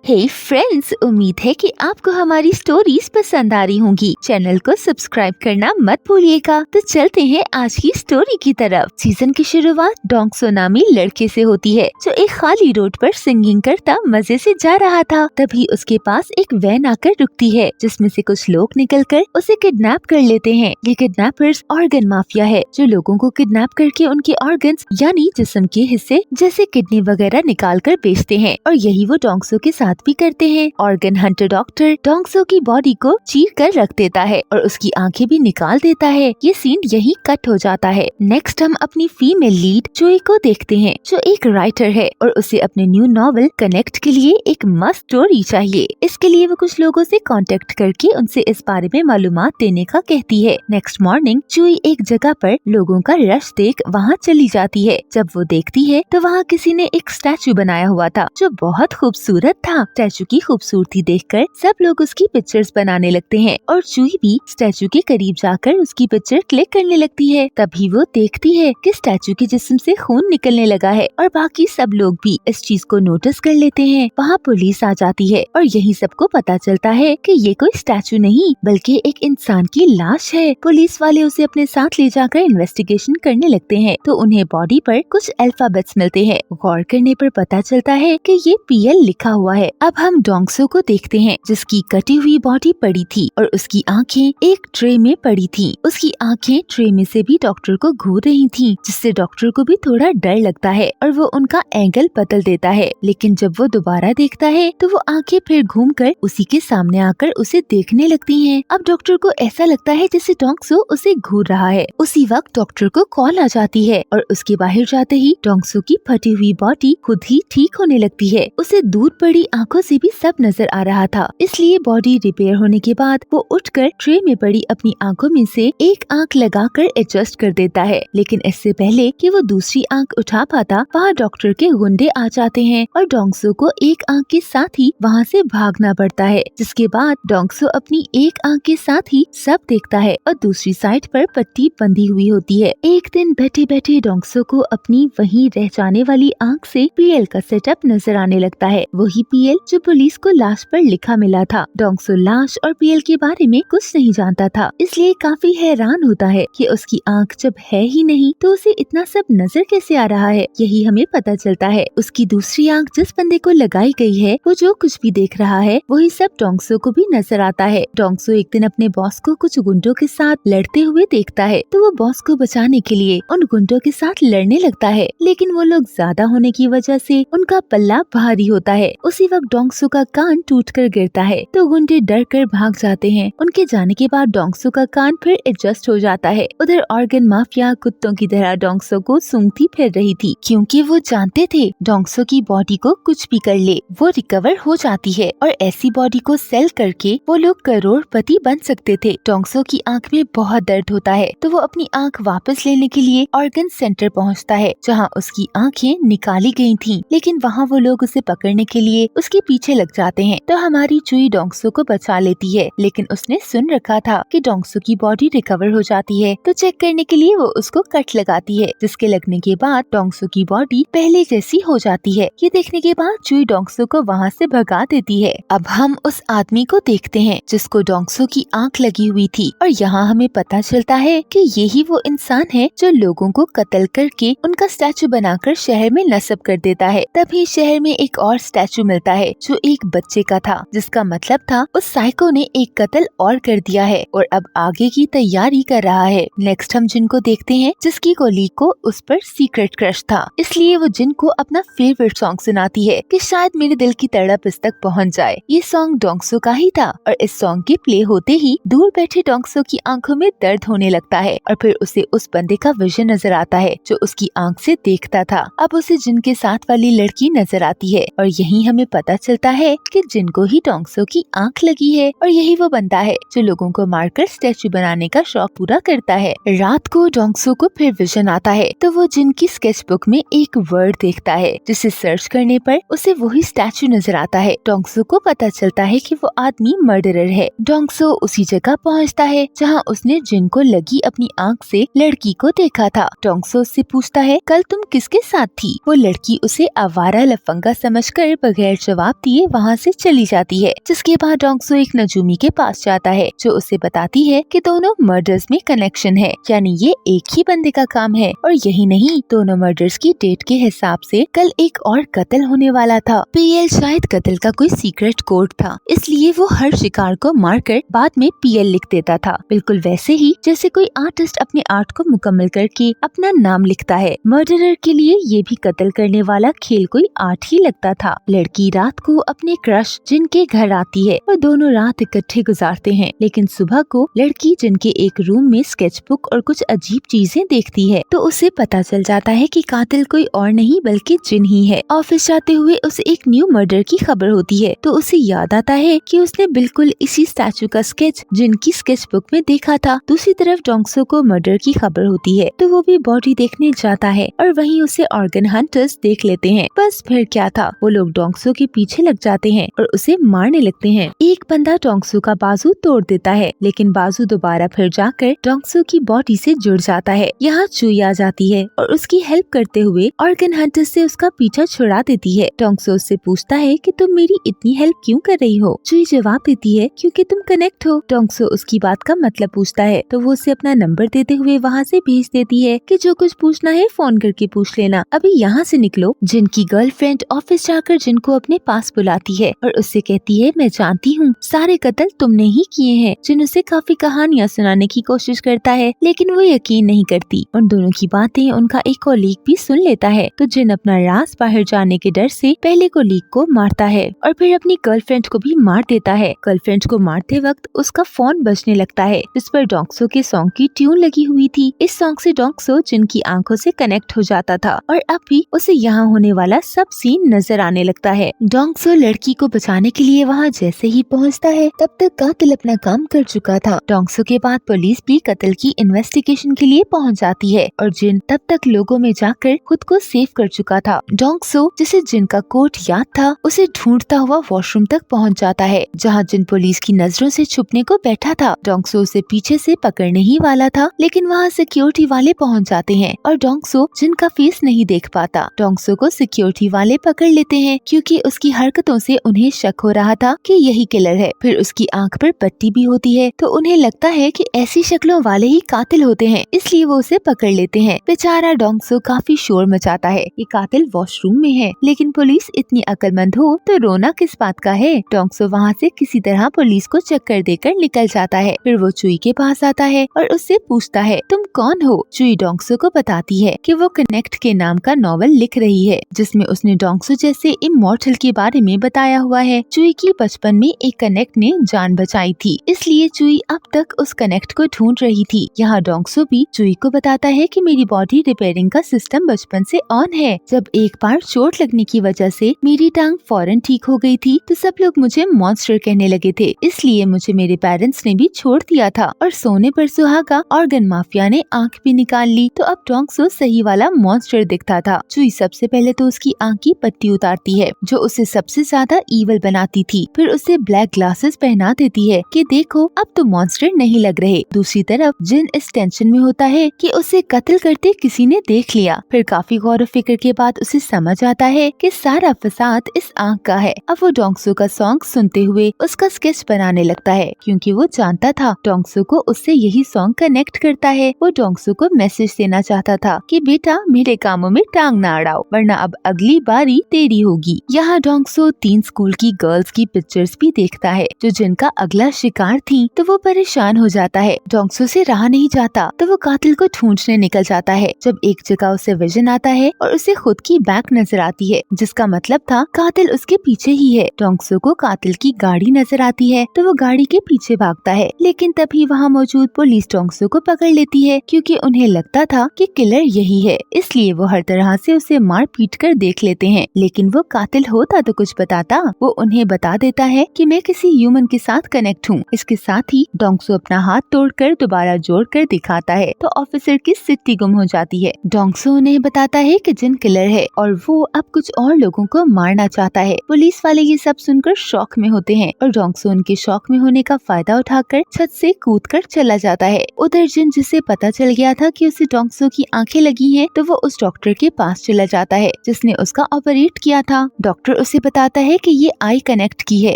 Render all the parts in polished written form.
हे friends, उम्मीद है कि आपको हमारी स्टोरीज पसंद आ रही होंगी। चैनल को सब्सक्राइब करना मत भूलिएगा। तो चलते हैं आज की स्टोरी की तरफ। सीजन की शुरुआत डोंगसो नामी लड़के से होती है, जो एक खाली रोड पर सिंगिंग करता मजे से जा रहा था। तभी उसके पास एक वैन आकर रुकती है, जिसमें से कुछ लोग निकलकर उसे किडनैप कर लेते हैं। ये किडनैपर्स ऑर्गन माफिया है, जो लोगों को किडनैप करके उनके ऑर्गन्स यानी जिस्म के हिस्से जैसे किडनी वगैरह निकाल कर बेचते हैं। और यही वो डोंगसो के साथ भी करते हैं। ऑर्गन हंटर डॉक्टर डोंगसो की बॉडी को चीर कर रख देता है और उसकी आंखें भी निकाल देता है। ये सीन यही कट हो जाता है। नेक्स्ट हम अपनी फीमेल लीड चुई को देखते हैं, जो एक राइटर है और उसे अपने न्यू नॉवेल कनेक्ट के लिए एक मस्त स्टोरी चाहिए। इसके लिए वो कुछ लोगों से कांटेक्ट करके उनसे इस बारे में मालूमात देने का कहती है। नेक्स्ट मॉर्निंग चुई एक जगह पर लोगों का रश देख वहाँ चली जाती है। जब वो देखती है तो वहाँ किसी ने एक स्टैचू बनाया हुआ था, जो बहुत खूबसूरत था। स्टैचू की खूबसूरती देखकर सब लोग उसकी पिक्चर्स बनाने लगते हैं और चुई भी स्टैचू के करीब जाकर उसकी पिक्चर क्लिक करने लगती है। तभी वो देखती है कि स्टैचू के जिस्म से खून निकलने लगा है और बाकी सब लोग भी इस चीज को नोटिस कर लेते हैं। वहाँ पुलिस आ जाती है और यही सबको पता चलता है कि ये कोई स्टैचू नहीं बल्कि एक इंसान की लाश है। पुलिस वाले उसे अपने साथ ले जाकर इन्वेस्टिगेशन करने लगते हैं तो उन्हें बॉडी पर कुछ अल्फाबेट्स मिलते हैं। गौर करने पर पता चलता है कि ये PL लिखा हुआ है। अब हम डोंगसो को देखते हैं, जिसकी कटी हुई बॉडी पड़ी थी और उसकी आंखें एक ट्रे में पड़ी थी। उसकी आंखें ट्रे में से भी डॉक्टर को घूर रही थी, जिससे डॉक्टर को भी थोड़ा डर लगता है और वो उनका एंगल बदल देता है। लेकिन जब वो दोबारा देखता है तो वो आंखें फिर घूमकर उसी के सामने आकर उसे देखने लगती हैं। अब डॉक्टर को ऐसा लगता है जैसे डोंगसो उसे घूर रहा है। उसी वक्त डॉक्टर को कॉल आ जाती है और उसके बाहर जाते ही डोंगसो की फटी हुई बॉडी खुद ही ठीक होने लगती है। उसे दूर पड़ी आंखों से भी सब नजर आ रहा था, इसलिए बॉडी रिपेयर होने के बाद वो उठकर ट्रे में पड़ी अपनी आंखों में से एक आंख लगाकर एडजस्ट कर देता है। लेकिन इससे पहले कि वो दूसरी आंख उठा पाता, वहाँ डॉक्टर के गुंडे आ जाते हैं और डोंगसो को एक आंख के साथ ही वहाँ से भागना पड़ता है। जिसके बाद डोंगसो अपनी एक आंख के साथ ही सब देखता है और दूसरी साइड पर पट्टी बंधी हुई होती है। एक दिन बैठे बैठे डोंगसो को अपनी वहीं रह जाने वाली आंख से PL का सेटअप नजर आने लगता है। वही PL जो पुलिस को लाश पर लिखा मिला था। डोंगसो लाश और PL के बारे में कुछ नहीं जानता था, इसलिए काफी हैरान होता है कि उसकी आंख जब है ही नहीं तो उसे इतना सब नजर कैसे आ रहा है। यही हमें पता चलता है। उसकी दूसरी आंख जिस बंदे को लगाई गई है, वो जो कुछ भी देख रहा है वही सब डोंगसो को भी नजर आता है। डोंगसो एक दिन अपने बॉस को कुछ गुंडों के साथ लड़ते हुए देखता है, तो वो बॉस को बचाने के लिए उन गुंडों के साथ लड़ने लगता है। लेकिन वो लोग ज्यादा होने की वजह से उनका पल्ला भारी होता है। उसी वक्त डोंगसो का कान टूटकर गिरता है तो गुंडे डर कर भाग जाते हैं। उनके जाने के बाद डोंगसो का कान फिर एडजस्ट हो जाता है। उधर ऑर्गन माफिया कुत्तों की तरह डोंगसो को सूंघती फिर रही थी, क्योंकि वो जानते थे डोंगसो की बॉडी को कुछ भी कर ले वो रिकवर हो जाती है और ऐसी बॉडी को सेल करके वो लोग करोड़पति बन सकते थे। डोंगसो की आंख में बहुत दर्द होता है तो वो अपनी आंख वापस लेने के लिए ऑर्गन सेंटर पहुँचता है, जहाँ उसकी आंखें निकाली गयी थी। लेकिन वहाँ वो लोग उसे पकड़ने के लिए उसके पीछे लग जाते हैं। तो हमारी चुई डोंगसो को बचा लेती है, लेकिन उसने सुन रखा था कि डोंगसो की बॉडी रिकवर हो जाती है, तो चेक करने के लिए वो उसको कट लगाती है, जिसके लगने के बाद डोंगसो की बॉडी पहले जैसी हो जाती है। ये देखने के बाद चुई डोंगसो को वहाँ से भगा देती है। अब हम उस आदमी को देखते हैं जिसको डोंगसो की आंख लगी हुई थी और यहाँ हमें पता चलता है कि यही वो इंसान है जो लोगों को कत्ल करके उनका स्टैचू बनाकर शहर में नस्ब कर देता है। तभी शहर में एक और स्टैचू मिलता है जो एक बच्चे का था, जिसका मतलब था उस साइको ने एक कत्ल और कर दिया है और अब आगे की तैयारी कर रहा है। नेक्स्ट हम जिन को देखते हैं जिसकी कोलीग को उस पर सीक्रेट क्रश था, इसलिए वो जिन को अपना फेवरेट सॉन्ग सुनाती है कि शायद मेरे दिल की तड़प इस तक पहुंच जाए। ये सॉन्ग डोंगसो का ही था और इस सॉन्ग के प्ले होते ही दूर बैठे डोंगसो की आंखों में दर्द होने लगता है और फिर उसे उस बंदे का विजन नजर आता है जो उसकी आंख से देखता था। अब उसे जिन के साथ वाली लड़की नजर आती है और यही हमें पता चलता है कि जिन को ही डोंगसो की आंख लगी है और यही वो बंदा है जो लोगों को मारकर स्टैचू बनाने का शौक पूरा करता है। रात को डोंगसो को फिर विजन आता है तो वो जिन की स्केच बुक में एक वर्ड देखता है, जिसे सर्च करने पर उसे वही स्टैचू नजर आता है। डोंगसो को पता चलता है कि वो आदमी मर्डरर है। डोंगसो उसी जगह पहुंचता है जहां उसने जिन को लगी अपनी आंख से लड़की को देखा था। डोंगसो उससे पूछता है, कल तुम किसके साथ थी? वो लड़की उसे आवारा लफंगा समझकर बगैर जवाब दिए वहाँ से चली जाती है। जिसके बाद डोंगसो एक नजूमी के पास जाता है जो उसे बताती है कि दोनों मर्डर्स में कनेक्शन है, यानी ये एक ही बंदे का काम है। और यही नहीं, दोनों मर्डर्स की डेट के हिसाब से कल एक और कत्ल होने वाला था। पीएल शायद कत्ल का कोई सीक्रेट कोड था, इसलिए वो हर शिकार को मारकर बाद में पीएल लिख देता था, बिल्कुल वैसे ही जैसे कोई आर्टिस्ट अपने आर्ट को मुकम्मल करके अपना नाम लिखता है। मर्डरर के लिए ये भी कत्ल करने वाला खेल कोई आर्ट ही लगता था। लड़की रात को अपने क्रश जिनके घर आती है और दोनों रात इकट्ठे गुजारते हैं, लेकिन सुबह को लड़की जिनके एक रूम में स्केचबुक और कुछ अजीब चीजें देखती है तो उसे पता चल जाता है कि कातिल कोई और नहीं बल्कि जिन ही है। ऑफिस जाते हुए उसे एक न्यू मर्डर की खबर होती है तो उसे याद आता है कि उसने बिल्कुल इसी स्टैचू का स्केच जिनकी स्केचबुक में देखा था। दूसरी तरफ डोंगसो को मर्डर की खबर होती है तो वो भी बॉडी देखने जाता है और वहीं उसे ऑर्गन हंटर्स देख लेते हैं। बस फिर क्या था, वो लोग डोंगसो के पीछे लग जाते हैं और उसे मारने लगते हैं। एक बंदा डोंगसो का बाजू तोड़ देता है, लेकिन बाजू दोबारा फिर जाकर डोंगसो की बॉडी से जुड़ जाता है। यहाँ चुई आ जाती है और उसकी हेल्प करते हुए ऑर्गन हंटर्स से उसका पीछा छुड़ा देती है। डोंगसो उससे पूछता है कि तुम मेरी इतनी हेल्प क्यों कर रही हो। चुई जवाब देती है क्योंकि तुम कनेक्ट हो। डोंगसो उसकी बात का मतलब पूछता है तो वो उसे अपना नंबर देते हुए वहाँ से भेज देती है कि जो कुछ पूछना है फोन करके पूछ लेना, अभी यहाँ से निकलो। जिनकी गर्लफ्रेंड ऑफिस जाकर जिनको अपने पास बुलाती है और उससे कहती है मैं जानती हूँ सारे कत्ल तुमने ही किए हैं। जिन उसे काफी कहानियाँ सुनाने की कोशिश करता है लेकिन वो यकीन नहीं करती। उन दोनों की बातें उनका एक कॉलीग भी सुन लेता है तो जिन अपना राज बाहर जाने के डर से पहले कॉलीग को मारता है और फिर अपनी गर्लफ्रेंड को भी मार देता है। गर्लफ्रेंड को मारते वक्त उसका फोन बजने लगता है जिस पर डोंगसो के सॉन्ग की ट्यून लगी हुई थी। इस सॉन्ग से डोंगसो जिनकी आंखों से कनेक्ट हो जाता था और अब भी उसे यहाँ होने वाला सब सीन नजर आने लगता है। डोंगसो लड़की को बचाने के लिए वहाँ जैसे ही पहुँचता है तब तक कातिल अपना काम कर चुका था। डोंगसो के बाद पुलिस भी कत्ल की इन्वेस्टिगेशन के लिए पहुँच जाती है और जिन तब तक लोगों में जाकर खुद को सेव कर चुका था। डोंगसो जिसे जिन का कोड याद था उसे ढूंढता हुआ वॉशरूम तक पहुँच जाता है जहाँ जिन पुलिस की नजरों से छुपने को बैठा था। डोंगसो उसे पीछे से पकड़ने ही वाला था लेकिन वहाँ सिक्योरिटी वाले पहुँच जाते हैं और डोंगसो जिन का फेस नहीं देख पाता। डोंगसो को सिक्योरिटी वाले पकड़ लेते हैं क्योंकि उसकी हरकतों से उन्हें शक हो रहा था कि यही किलर है। फिर उसकी आंख पर पट्टी भी होती है तो उन्हें लगता है कि ऐसी शक्लों वाले ही कातिल होते हैं, इसलिए वो उसे पकड़ लेते हैं। बेचारा डोंगसो काफी शोर मचाता है ये कातिल वॉशरूम में है, लेकिन पुलिस इतनी अक्लमंद हो तो रोना किस बात का है। डोंगसो वहाँ से किसी तरह पुलिस को चक्कर देकर निकल जाता है। फिर वो चुई के पास आता है और उससे पूछता है तुम कौन हो। चुई डोंगसो को बताती है कि वो कनेक्ट के नाम का नॉवल लिख रही है जिसमें उसने डोंगसो जैसे इमॉर्टल के बारे में बताया हुआ है। चुई की बचपन में एक कनेक्ट ने जान बचाई थी, इसलिए चुई अब तक उस कनेक्ट को ढूंढ रही थी। यहाँ डोंगसो भी चुई को बताता है कि मेरी बॉडी रिपेयरिंग का सिस्टम बचपन से ऑन है। जब एक बार चोट लगने की वजह से मेरी टांग फौरन ठीक हो गई थी तो सब लोग मुझे मॉन्स्टर कहने लगे थे, इसलिए मुझे मेरे पेरेंट्स ने भी छोड़ दिया था और सोने पर सुहागा ऑर्गन माफिया ने आंख भी निकाल ली। तो अब डोंगसो सही वाला मॉन्स्टर दिखता था। चुई सबसे पहले तो उसकी आंख की पट्टी उतारती है जो उसे सबसे ज्यादा ईवल बनाती थी। फिर उसे ब्लैक ग्लासेस पहना देती है कि देखो अब तो मॉन्स्टर नहीं लग रहे। दूसरी तरफ जिन इस टेंशन में होता है कि उसे कत्ल करते किसी ने देख लिया। फिर काफी गौर फिक्र के बाद उसे समझ आता है कि सारा फसाद इस आंख का है। अब वो डोंगसो का सॉन्ग सुनते हुए उसका स्केच बनाने लगता है क्योंकि वो जानता था डोंगसो को उससे यही सॉन्ग कनेक्ट करता है। वो डोंगसो को मैसेज देना चाहता था कि बेटा मेरे कामों में टांग ना अड़ाओ वरना अब अगली बारी तेरी होगी। यहाँ डोंगसो 3 स्कूल की गर्ल्स की पिक्चर्स भी देखता है जो जिनका अगला शिकार थी तो वो परेशान हो जाता है। डोंगसो से रहा नहीं जाता तो वो कातिल को ढूंढने निकल जाता है। जब एक जगह उसे विजन आता है और उसे खुद की बैग नजर आती है जिसका मतलब था कातिल उसके पीछे ही है। डोंगसो को कातिल की गाड़ी नजर आती है तो वो गाड़ी के पीछे भागता है, लेकिन तभी वहाँ मौजूद पुलिस डोंगसो को पकड़ लेती है क्योंकि उन्हें लगता था कि किलर यही है, इसलिए वो हर तरह से उसे मार पीट कर देख लेते हैं। लेकिन वो कातिल होता तो कुछ बताता। वो उन्हें बता देता है कि मैं किसी ह्यूमन के साथ कनेक्ट हूँ। इसके साथ ही डोंगसो अपना हाथ तोड़कर दोबारा जोड़कर दिखाता है तो ऑफिसर की सिट्टी गुम हो जाती है। डोंगसो उन्हें बताता है कि जिन किलर है और वो अब कुछ और लोगों को मारना चाहता है। पुलिस वाले ये सब सुनकर शॉक में होते हैं और डोंगसो उनके शॉक में होने का फायदा उठाकर छत से कूदकर चला जाता है। उधर जिन जिसे पता चल गया था कि उसे डोंगसो की आंखें लगी हैं तो वो उस डॉक्टर के पास चला जाता है जिसने उसका ऑपरेट किया था। डॉक्टर उसे बताता है कि ये आई कनेक्ट की है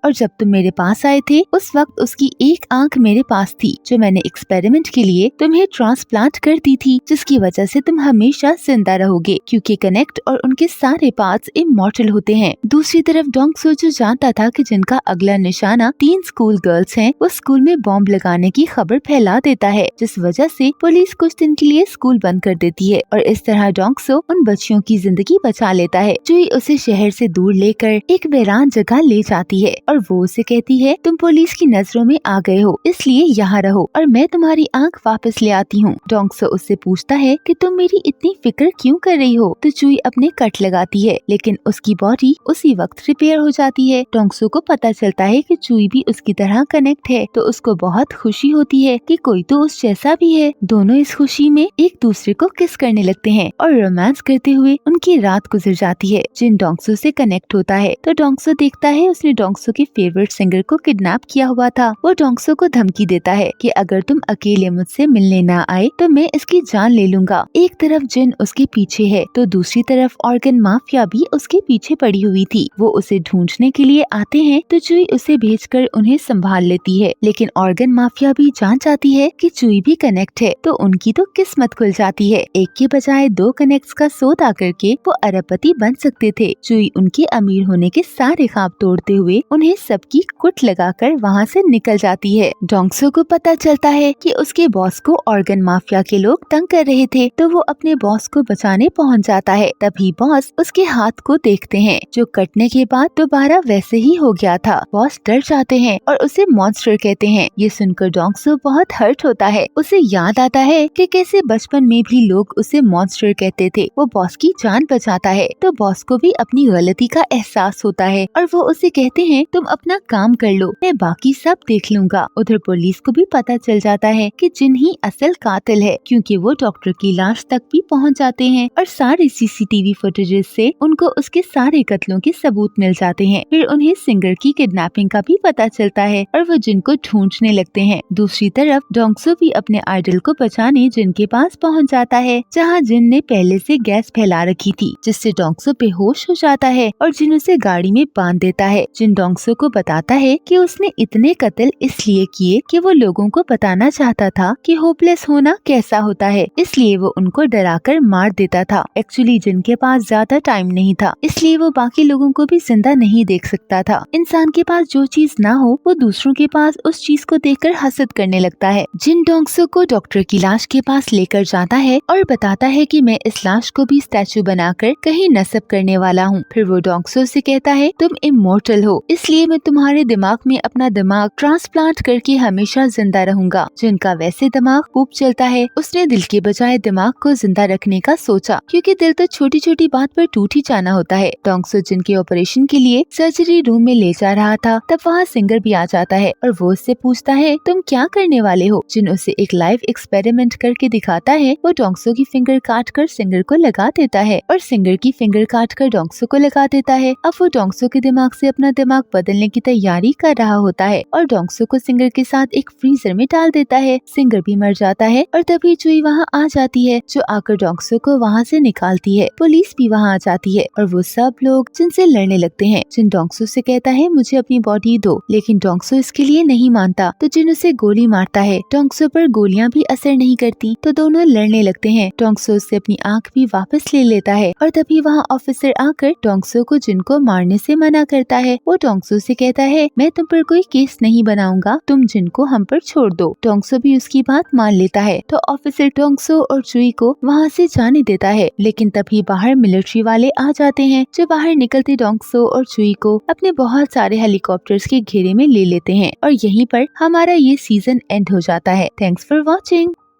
और जब तुम मेरे पास आए थे उस वक्त उसकी एक आंख मेरे पास थी जो मैंने एक्सपेरिमेंट के लिए तुम्हें ट्रांसप्लांट कर दी थी, जिसकी वजह से तुम हमेशा जिंदा रहोगे क्योंकि कनेक्ट और उनके सारे पार्ट्स इमॉर्टल होते हैं। दूसरी तरफ डोंगसो जो जानता था कि जिनका अगला निशाना 3 स्कूल गर्ल्स हैं, वो स्कूल में बॉम्ब लगाने की खबर फैला देता है, जिस वजह से पुलिस कुछ दिन के लिए स्कूल बंद कर देती है और इस तरह डोंगसो उन बच्चियों की जिंदगी बचा लेता है। जुई उसे शहर से दूर लेकर एक वीरान जगह ले जाती है और वो उसे कहती है तुम पुलिस की नजरों में आ गए हो, इसलिए यहाँ रहो और मैं तुम्हारी आंख वापस ले आती हूँ। डोंगसो उससे पूछता है कि तुम मेरी इतनी फिक्र क्यों कर रही हो, तो जुई अपने कट लगाती है लेकिन उसकी बॉडी उसी वक्त रिपेयर हो जाती है। डोंगसो को पता चलता है कि जुई भी उसकी तरह कनेक्ट है, तो उसको बहुत खुशी होती है कि कोई तो उस जैसा भी है। दोनों इस खुशी में एक दूसरे को किस करने लगते हैं और रोमांस करते हुए उनकी रात गुजर जाती है। जिन डोंगसो से कनेक्ट होता है तो डोंगसो देखता है उसने डोंगसो के फेवरेट सिंगर को किडनैप किया हुआ था। वो डोंगसो को धमकी देता है कि अगर तुम अकेले मुझसे मिलने ना आए तो मैं इसकी जान ले लूंगा। एक तरफ जिन उसके पीछे है तो दूसरी तरफ ऑर्गन माफिया भी उसके पीछे पड़ी हुई थी। वो उसे ढूंढने के लिए आते हैं तो जुई उसे भेजकर उन्हें संभाल लेती है, लेकिन ऑर्गन माफिया भी जान जाती है कि जुई भी कनेक्ट है, तो उनकी तो किस्मत खुल जाती है। एक के बजाय 2 कनेक्ट्स का सौदा करके वो अरबपति बन सकते थे। जुई उनके अमीर होने के सारे ख्वाब तोड़ते हुए उन्हें सबकी कुट लगाकर वहाँ से निकल जाती है। डोंगसो को पता चलता है कि उसके बॉस को ऑर्गन माफिया के लोग तंग कर रहे थे, तो वो अपने बॉस को बचाने पहुँच जाता है। तभी बॉस उसके हाथ को देखते हैं जो कटने के बाद दोबारा वैसे ही हो गया था। बॉस डर जाते हैं और उसे मॉन्स्टर कहते हैं। ये सुनकर डोंगसो बहुत हर्ट होता है। उसे याद आता है कि कैसे बचपन में भी लोग उसे मॉन्स्टर कहते थे। वो बॉस की जान बचाता है तो बॉस को भी अपनी गलती का एहसास होता है और वो उसे कहते हैं तुम अपना काम कर लो, मैं बाकी सब देख लूंगा। उधर पुलिस को भी पता चल जाता है कि जिन ही असल कातिल है, क्योंकि वो डॉक्टर की लाश तक भी पहुंच जाते हैं और सारे सीसीटीवी फुटेजेस से उनको उसके सारे कत्लों के सबूत मिल जाते हैं। फिर उन्हें सिंगर की किडनैपिंग का भी पता चलता है और वो जिन को ढूंढने लगते हैं। दूसरी तरफ डोंगसो भी अपने आइडल को बचाने जिन के पास पहुंच जाता है, जहां जिन ने पहले से गैस फैला रखी थी, जिससे डोंगसो बेहोश हो जाता है और जिन उसे गाड़ी में बांध देता है। जिन डोंगसो को बताता है कि उसने इतने कत्ल इसलिए किए कि वो लोगों को बताना चाहता था कि होपलेस होना कैसा होता है, इसलिए वो उनको डराकर मार देता था। एक्चुअली जिन के पास ज्यादा टाइम नहीं था, इसलिए वो बाकी लोगों को भी जिंदा नहीं देख सकता था। इंसान के पास जो चीज ना हो वो दूसरों के पास उस चीज को देखकर हसद करने लगता है। जिन डोंगसो को डॉक्टर की लाश के पास लेकर जाता है और बताता है कि मैं इस लाश को भी स्टैचू बनाकर कहीं नस्ब करने वाला हूँ। फिर वो डोंगसो से कहता है तुम इमोर्टल हो, इसलिए मैं तुम्हारे दिमाग में अपना दिमाग ट्रांसप्लांट करके हमेशा जिंदा रहूंगा। जिनका वैसे दिमाग खूब चलता है, उसने दिल के बजाय दिमाग को जिंदा रखने का सोचा, क्योंकि दिल तो छोटी छोटी बात पर टूट ही जाना होता है। डोंगसो जिन के ऑपरेशन के लिए सर्जरी रूम में ले जा रहा था, तब वहाँ सिंगर भी आ जाता है और वो उससे पूछता है तुम क्या करने वाले हो। जिन उसे एक लाइव एक्सपेरिमेंट करके दिखाता है। वो डोंगसो की फिंगर काट कर सिंगर को लगा देता है और सिंगर की फिंगर काट कर डोंगसो को लगा देता है। अब वो डोंगसो के दिमाग से अपना दिमाग बदलने की तैयारी कर रहा होता है और डोंगसो को सिंगर के साथ एक फ्रीजर में डाल देता है। सिंगर भी मर जाता है और तभी जुई वहाँ आ जाती है, जो आकर डोंगसो को वहाँ से निकालती है। पुलिस भी वहाँ आ जाती है और वो सब लोग जिन से लड़ने लगते हैं। जिन डोंगसो से कहता है मुझे अपनी बॉडी दो, लेकिन डोंगसो इसके लिए नहीं मानता, तो जिन उसे गोली मारता है। डोंगसो पर गोलियां भी असर नहीं करती, तो दोनों लड़ने लगते हैं। डोंगसो उससे अपनी आंख भी वापस ले लेता है और तभी वहाँ ऑफिसर आकर डोंगसो को जिन को मारने से मना करता है। वो डोंगसो से कहता है मैं तुम पर कोई केस नहीं बनाऊंगा, तुम जिन को हम पर छोड़ दो। डोंगसो भी उसकी बात मान लेता है, तो ऑफिसर डोंगसो और जुई को वहाँ से जाने देता है। लेकिन तभी बाहर मिलिट्री वाले आ जाते हैं, जो बाहर निकलते डोंगसो और जुई को अपने बहुत सारे हेलीकॉप्टर्स के घेरे में ले लेते हैं और यहीं पर हमारा ये सीजन एंड हो जाता है। Thanks for watching.